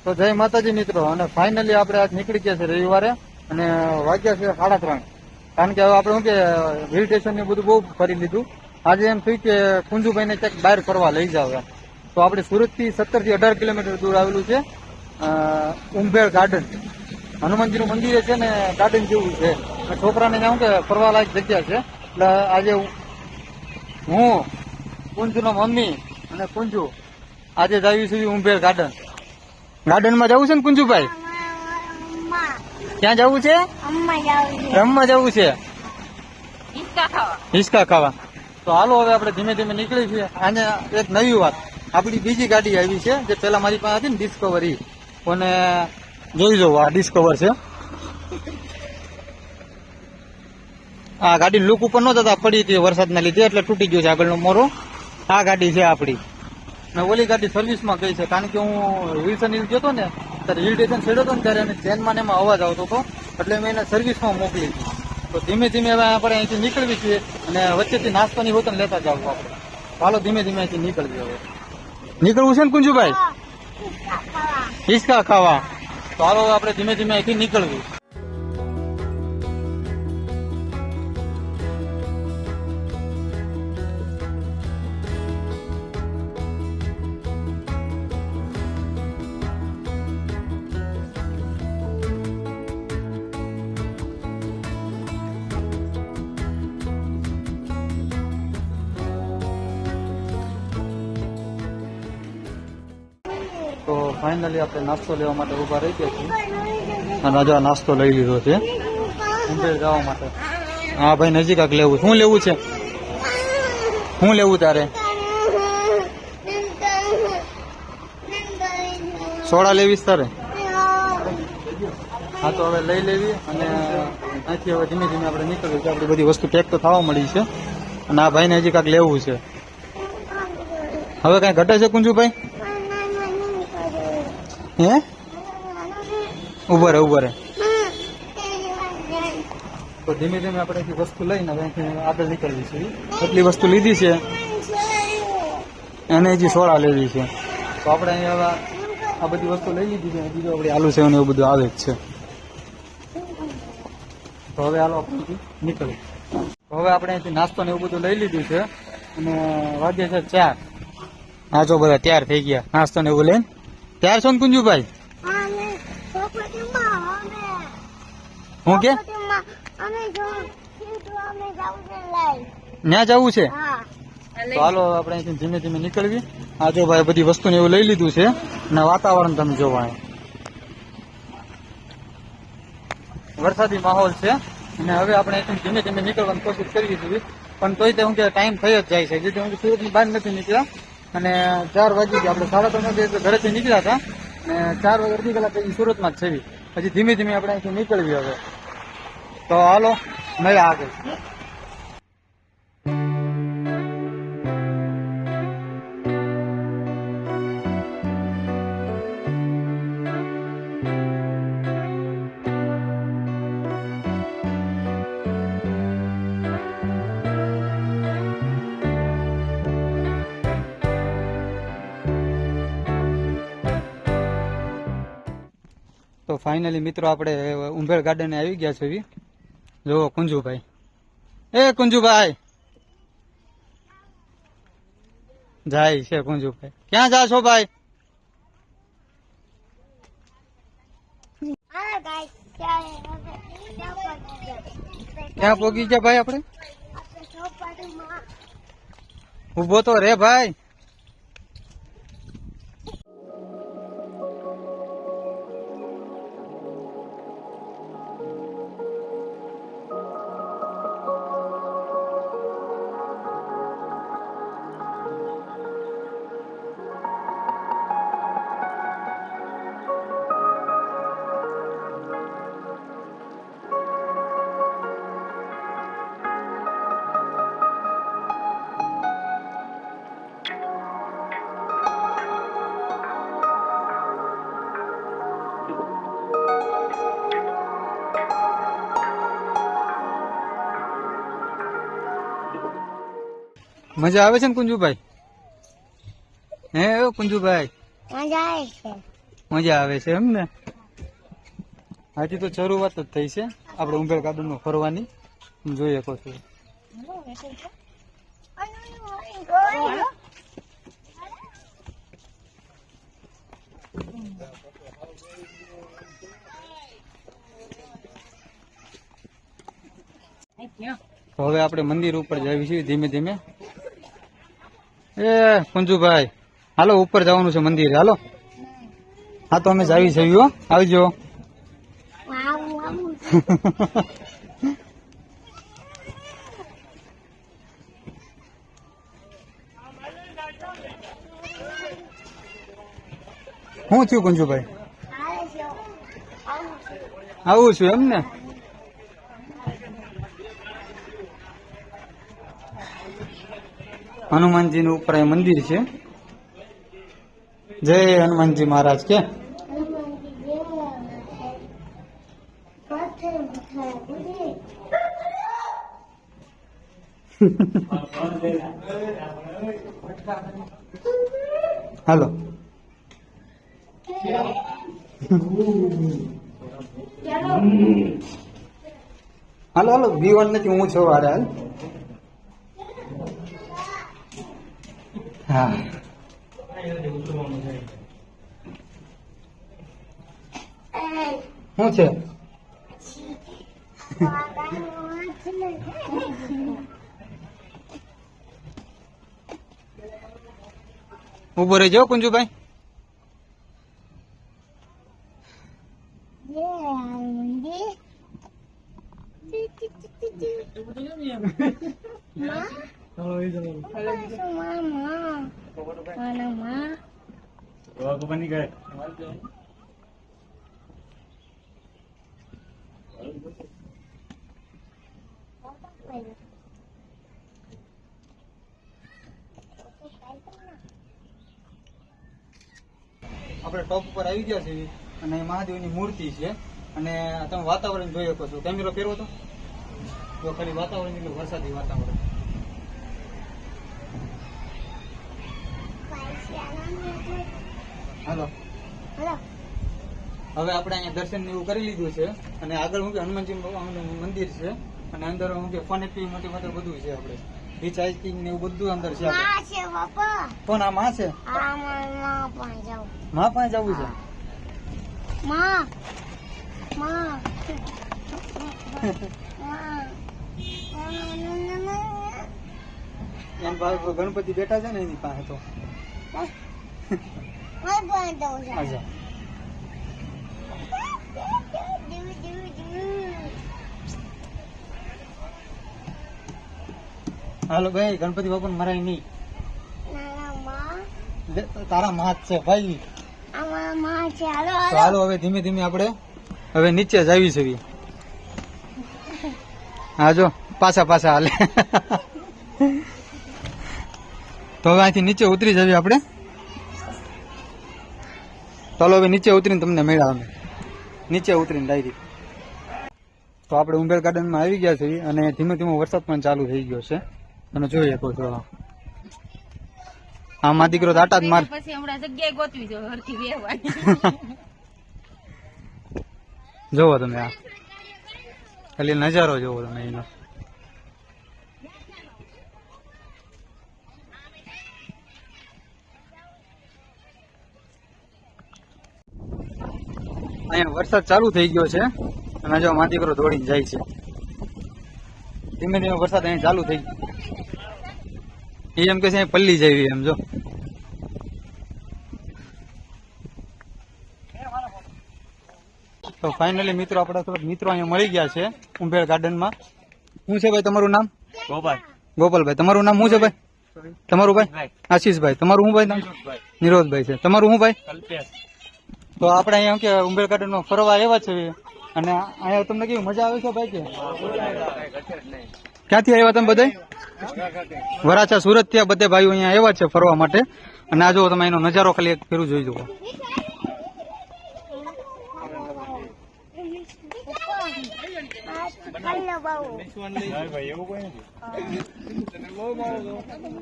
તો જય માતાજી મિત્રો, અને ફાઇનલી આપણે આજ નીકળી ગયા છે રવિવારે, અને વાગ્યા છે 3:30. કારણ કે હવે આપણે શું કે હિલ સ્ટેશન ને બધું બહુ ફરી લીધું. આજે એમ થયું કે કુંજુભાઈને ક્યાંક બહાર ફરવા લઈ જાવ એમ. તો આપણે સુરત થી 17 થી 18 કિલોમીટર દૂર આવેલું છે ઉંભેળ ગાર્ડન. હનુમાનજીનું મંદિર છે ને ગાર્ડન જેવું છે. છોકરાને શું કે ફરવા લાયક જગ્યા છે. એટલે આજે હું, કુંજુનો મમ્મી અને કુંજુ આજે જ આવી છું ઉંભેળ ગાર્ડન. ગાર્ડનમાં જવું છે ને કુંજુભાઈ? ક્યાં જવું છે? રમવા જવું છે, હિંચકા ખાવા. તો હાલો હવે આપણે ધીમે ધીમે નીકળી છીએ. આને એક નવી વાત, આપણી બીજી ગાડી આવી છે જે પેલા મારી પાસે હતી ને ડિસ્કવર, ઈ અને જોઈ જવું આ ડિસ્કવર છે. આ ગાડી લુક ઉપર ન જતા પડી હતી વરસાદના લીધે, એટલે તૂટી ગયું છે આગળનો મોરો. આ ગાડી છે આપણી. ને ઓલી ગાડી સર્વિસમાં ગઈ છે, કારણ કે હું વિલ્સન હિલ ગયો હતો ને ત્યારે હિલ સ્ટેશન છેડ્યો હતો ને ત્યારે એને ચેનમાં ને એમાં અવાજ આવતો હતો, એટલે મેં એને સર્વિસમાં મોકલી હતી. તો ધીમે ધીમે હવે આપણે અહીંથી નીકળવી છીએ, અને વચ્ચેથી નાસ્તાની હોટલ લેતા જાવ આપણે. ચાલો ધીમે ધીમે અહીંથી નીકળવી. હવે નીકળવું છે ને કુંજુભાઈ? હિંચકા ખાવા. તો હાલો આપણે ધીમે ધીમે અહીંથી નીકળવી. તો ફાઇનલી આપણે નાસ્તો લેવા માટે ઉભા રહી ગયા છીએ, અને આજે નાસ્તો લઈ લીધો છે ઉંભેળ જવા માટે. હા ભાઈ, નજીક આગ લેવું. શું લેવું છે? શું લેવું તારે? સોડા લેવીશ તારે? હા તો હવે લઈ લેવી, અને અહીંથી હવે ધીમે ધીમે આપણે નીકળવું છે. આપણી બધી વસ્તુ પેક તો થવા મળી છે, અને આ ભાઈને હજી કાંઈક લેવું છે. હવે કાંઈ ઘટે છે કુંજુભાઈ? હે ઉભો રે તો ધીમે ધીમે આપણે અહીંથી વસ્તુ લઈને હવે અહીંથી આગળ નીકળવી છે. એટલી વસ્તુ લીધી છે, એને હજી સોડા લેવી છે. તો આપણે અહીંયા આ બધી વસ્તુ લઈ લીધી છે. બીજું આપણે આલુ સેવ ને એવું બધું આવે જ છે. તો હવે હાલો આપણે અહીંથી નીકળીએ. તો હવે આપણે અહીંથી નાસ્તો ને એવું બધું લઈ લીધું છે, અને વાગે છે 4. હા જો બધા તૈયાર થઈ ગયા નાસ્તો ને એવું લઈને. તૈયાર છો ને કુંજુભાઈ? હું કે ત્યાં જવું છે? તો હાલો આપણે અહીંથી ધીમે ધીમે નીકળવી. આ જો ભાઈ બધી વસ્તુ ને એવું લઈ લીધું છે, અને વાતાવરણ તમે જોવો, વરસાદી માહોલ છે. અને હવે આપણે અહીંથી ધીમે ધીમે નીકળવાની કોશિશ કરી દીધી, પણ તોય તે હું કે ટાઈમ થઈ જ જાય છે. જેથી હું સુરતની બહાર નથી નીકળ્યા, અને 4 વાગી ગયા. આપણે 3:30 ઘરેથી નીકળ્યા હતા, અને 4 વાગે અડધી કલાક પછી સુરતમાં જ છે. હજી ધીમે ધીમે આપણે અહીંથી નીકળવી હવે. તો હાલો મળ્યા આગળ. તો ફાઇનલી મિત્રો આપણે ઉંભેળ ગાર્ડને આવી ગયા છે. જો કુંજુભાઈ, એ કુંજુભાઈ જાય છે. કુંજુભાઈ ક્યાં જા છો ભાઈ? ક્યાં પોગી ગયા ભાઈ? આપણે ઉભો તો રે ભાઈ. મજા આવે છે ને કુંજુભાઈ? હે કુંજુભાઈ? મજા આવે છે. મજા આવે છે એમ ને. હજી તો શરૂઆત જ થઈ છે આપણે ઉંબેર ગાર્ડનમાં ફરવાની. જોઈએ કહો છો. તો હવે આપણે મંદિર ઉપર જઈએ છીએ ધીમે ધીમે. એ કુંજુભાઈ હાલો ઉપર જવાનું છે મંદિર, હાલો. હા તો અમે જાવી છીએ હો, આવજો. શું થયું કુંજુભાઈ? આવું છું એમ ને. હનુમાનજી નું ઉપર મંદિર છે. જય હનુમાનજી મહારાજ કે. હાલો હાલો હાલો બીવન નથી, હું છું વારે. હા શું છે? ઉભો રહેજો કુંજુભાઈ. આપણે ટોપ ઉપર આવી ગયા છીએ અને મહાદેવની મૂર્તિ છે. અને તમે વાતાવરણ જોઈ શકો છો. કેમેરો ફેરવો તો ખાલી વાતાવરણ એટલે વરસાદી વાતાવરણ. હાલો હવે આપણે અહીંયા દર્શન એવું કરી લીધું છે અને આગળ હું કે હનુમાનજી મંદિર છે અને અંદર હું કે ફન એક્ટિંગ માટે બધું છે. આપણે બીચ હાઇકિંગ ને એવું બધું અંદર છે. કોણ આ માં છે? માં પાસે જવું છે. એમ ગણપતિ બેઠા છે ને એની પાસે તો. હાલો ભાઈ, ગણપતિ બાપા ને મરાય નહીં. તારા માં છે ભાઈ. હાલો હવે ધીમે ધીમે આપણે હવે નીચે જાવી છે. હા જો પાછા પાછા હાલે. તો હવે અહીંથી નીચે ઉતરી જવી આપણે. ચાલો હવે નીચે ઉતરીને તમને મળ્યા અમે. નીચે ઉતરીને ડાયરેક્ટ તો આપણે ઉંબેર ગાર્ડનમાં આવી ગયા છીએ અને ધીમે ધીમે વરસાદ પણ ચાલુ થઈ ગયો છે. તમે જોઈ શકો છો. હા માં દીકરો આટા જ માર. જોવો તમે આ ખાલી નજારો જોવો તમે એનો. અહીંયા વરસાદ ચાલુ થઈ ગયો છે અને જો માં દીકરો દોડીને જાય છે. ધીમે ધીમે વરસાદ અહીંયા ચાલુ થઈ ગયો. એ એમ કે છે પલ્લી જાય એમ. જો તો ફાઇનલી મિત્રો આપણા થોડાક મિત્રો અહીંયા મળી ગયા છે ઉંબેર ગાર્ડનમાં. શું છે ભાઈ તમારું નામ? ગોપાલભાઈ. તમારું નામ શું છે ભાઈ? તમારું ભાઈ? આશીષભાઈ. તમારું શું ભાઈ નામ? નિરોધભાઈ છે. તમારું શું ભાઈ? તો આપણે અહીંયા કે ઉંબેર ગાર્ડનમાં ફરવા આવ્યા છે અને અહીંયા તમને કેવી મજા આવે છે ભાઈ? કે ક્યાંથી આવ્યા તમે બધા? વરાછા સુરત થી બધે ભાઈઓ અહીંયા આવ્યા છે ફરવા માટે. અને આ જો તમે એનો નજારો ખાલી એક ફેરું જોઈ જુઓ.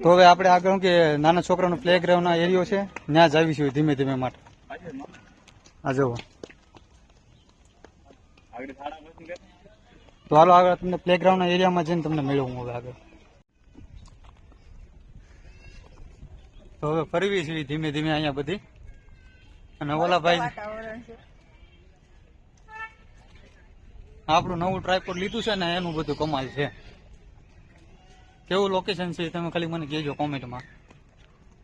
તો હવે આપણે આગળ કે નાના છોકરાનો પ્લે ગ્રાઉન્ડ એરિયો છે ત્યાં જ આવીશું ધીમે ધીમે માટે. આ જુઓ. તો હાલો આગળ તમને પ્લેગ્રાઉન્ડ ના એરિયામાં જઈને તમને મેળવું હવે આગળ. તો હવે ફરવી છે ધીમે ધીમે અહીંયા બધી. અને ઓલા ભાઈ આપણું નવું ટ્રાયપોડ લીધું છે ને એનું બધું કમાલ છે. કેવું લોકેશન છે તમે ખાલી મને કહેજો કોમેન્ટમાં.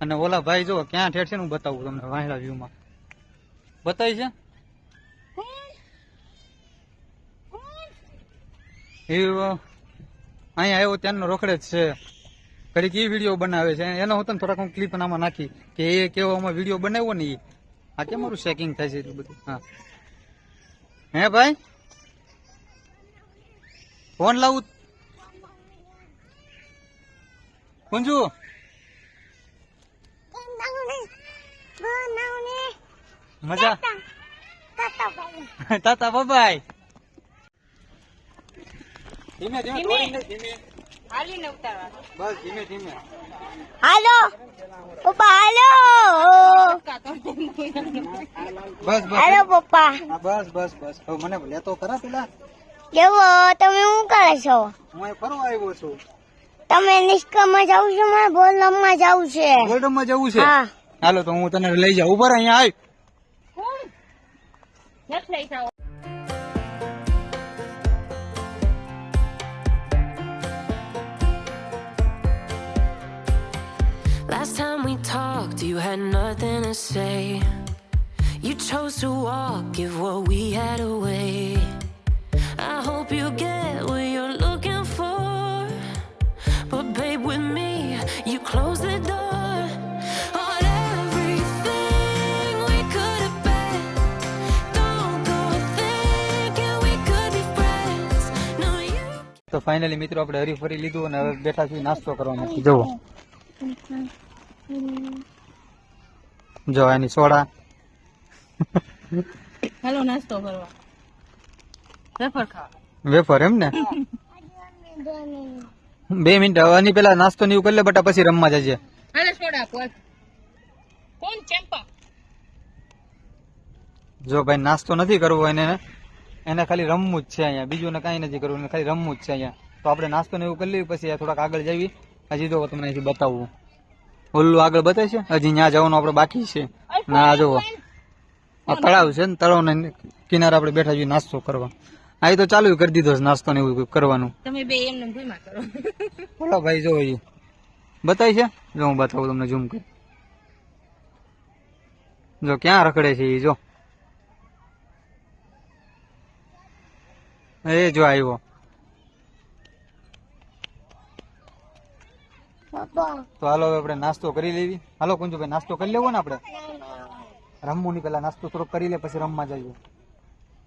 અને ઓલા ભાઈ જો ક્યાં ઠેર છે ને હું બતાવું તમને વાયડા વ્યૂમાં બતાવી છે. એ અહીંયા આવ્યો ત્યાંનો રોકડે જ છે. ઘડીક એ વિડીયો બનાવે છે એનો હું તને થોડાક હું ક્લિપ આમાં નાખી કે એ કેવો આમાં વિડીયો બનાવ્યો ને એ આ કેમ મારું શેકિંગ થાય છે એટલું બધું. હા હે ભાઈ ફોન લાવું કુંજુ મજા તાતા બાબાઈ ધીમે ધીમે ધીમે હાલીને ઉતારવા બસ ધીમે ધીમે. હાલો પપ્પા હાલો બસ બસ હાલો પપ્પા બસ બસ બસ હવે મને લેતો ખરા પેલા કેવો તમે શું કરે છો? હું અહીં ફરવા આવ્યો છું. તમે નિષ્કામાં જાવ છો? મારે બોલમાં જવું છે. ગોલ્ડનમાં જવું છે? હા હાલો તો હું તને લઈ જાઉં. ઉભા રહે અહીંયા આવ. Last time we talked, you had nothing to say. You chose to walk, give what we had away. I hope you get what you're looking for. But babe, with me, you close the door on everything we could have been. Don't go thinking we could be friends. No, you. તો finally મિત્રો આપણે હરીફરી લીધું અને હવે બેઠા છીએ નાસ્તો કરવાનો. જુઓ જો એની સોડા. હેલો નાસ્તો કરવા વેફર ખાવા. વેફર એમ ને 2 મિનિટ આની પેલા નાસ્તો ને એવું કરી લે બટા પછી રમવા જજે. હાલે સોડા પર કોણ ચંપા. જો ભાઈ નાસ્તો નથી કરવો એને ખાલી રમવું જ છે અહીંયા બીજું ને કઈ નથી કરવું એને ખાલી રમવું જ છે અહીંયા. તો આપણે નાસ્તો ને એવું કરી લઈએ પછી થોડાક આગળ જઈએ. હજી તો તમને અહીંથી બતાવવું ઓલું આગળ બતાવે છે હજી ત્યાં જવાનું આપણે બાકી છે. ના જોવો આ તળાવ છે ને તળાવ ને કિનારે આપણે બેઠા છીએ નાસ્તો કરવા. આ તો ચાલુ કરી દીધો છે નાસ્તો ને એવું કરવાનું. તમે બે એમને ભૂમા કરો. બોલો ભાઈ જો એ બતાવી છે જો હું બતાવું તમને ઝૂમ કરી. જો ક્યાં રખડે છે એ જો એ જો આવ્યો. તો હાલો હવે આપણે નાસ્તો કરી લેવી. હાલો કુંજુભાઈ નાસ્તો કરી લેવો ને આપણે રમવું ની પેલા નાસ્તો થોડોક કરી લે પછી રમવા જઈએ.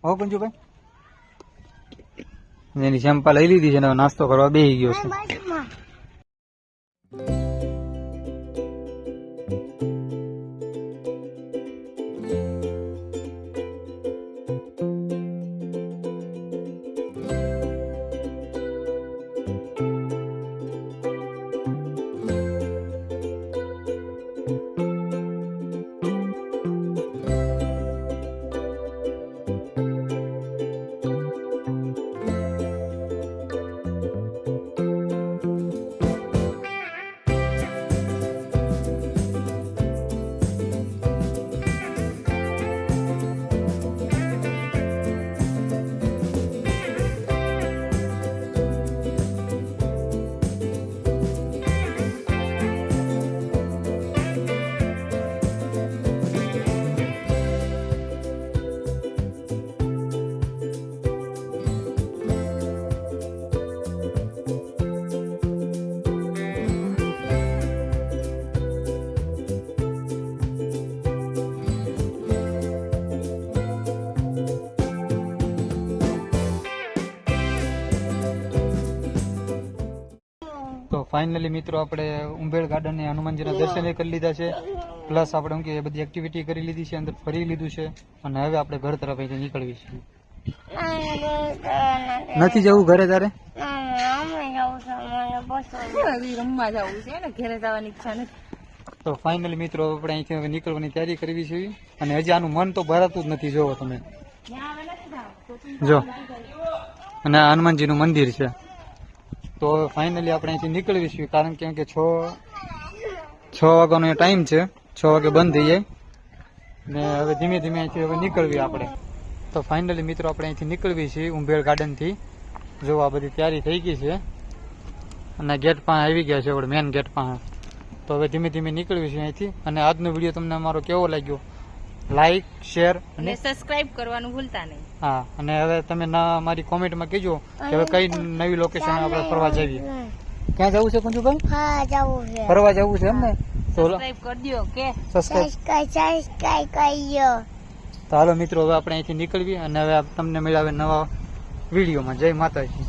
હો કુંજુભાઈ એની શેમ્પા લઈ લીધી છે ને હવે નાસ્તો કરવા બેસી ગયો છે. તો ફાઇનલી મિત્રો આપણે ઉંબેડ ગાર્ડન ને હનુમાનજીના દર્શન કરી લીધા છે પ્લસ આપણે કે બધી એક્ટિવિટી કરી લીધી છે અંદર ફરી લીધું છે અને હવે આપણે ઘર તરફ અહીંથી નીકળવી છે. નથી જવું ઘરે તારે? રમવા જવું છે ને ઘરે જવાની ઈચ્છા નથી. તો ફાઇનલી મિત્રો આપણે અહીંથી હવે નીકળવાની તૈયારી કરવી છે અને હજી આનું મન તો ભરાતું જ નથી. જોવો તમે, જો અને આ હનુમાનજીનું મંદિર છે. તો હવે ફાઇનલી આપણે અહીંથી નીકળવી છીએ, કારણ કે 6 વાગ્યાનો ટાઈમ છે. 6 વાગે બંધ થઈ જાય ને હવે ધીમે ધીમે અહીંથી હવે નીકળવી આપણે. તો ફાઇનલી મિત્રો આપણે અહીંથી નીકળવી છીએ ઉંભેર ગાર્ડનથી. જો આ બધી તૈયારી થઈ ગઈ છે અને ગેટ પાસે આવી ગયા છે, આપણે મેન ગેટ પાસે. તો હવે ધીમે ધીમે નીકળવી છે અહીંથી. અને આજનો વિડીયો તમને અમારો કેવો લાગ્યો, લાઈક, શેર અને સબસ્ક્રાઇબ કરવાનું ભૂલતા નહીં. હા, અને હવે તમે મારી કોમેન્ટમાં કહેજો કે હવે કઈ નવી લોકેશન આપણે ફરવા જઈએ. ક્યાં જવું છે કુંજુભાઈ? હા જવું છે. ફરવા જવું છે એમ ને? તો સબસ્ક્રાઇબ કરી દો કે સબસ્ક્રાઇબ કરજો. તો હાલો મિત્રો, હવે આપણે અહીંથી નીકળવી અને હવે તમને મળ્યા નવા વિડીયોમાં. જય માતાજી.